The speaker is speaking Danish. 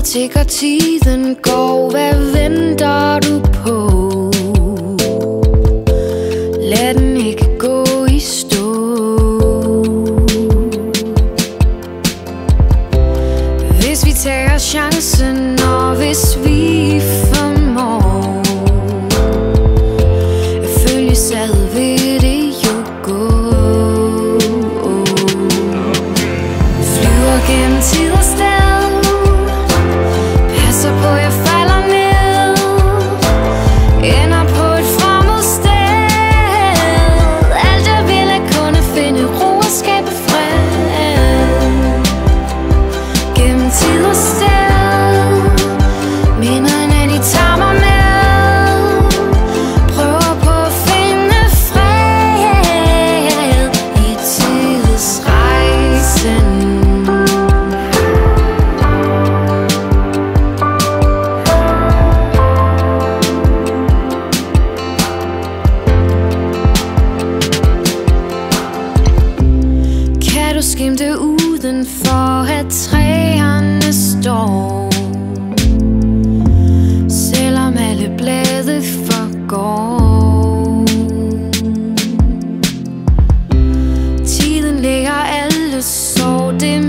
tikker tiden går, hvad venter du på? Lad den ikke gå i stå. Hvis vi tager chancen, og hvis vi formår at følge sad, vil det jo gå. Flyver gennem tid og sted, passer på jeg falder ned, ender på et fremmed sted. Alt jeg vil er kun at finde ro og skabe fred. Gennem tid og sted, minderne de tager mig med, prøver på at finde fred i tidsrejsen. Kan du skimte uden for at træerne står, selvom alle blade forgår? Tiden lægger alle sorg, det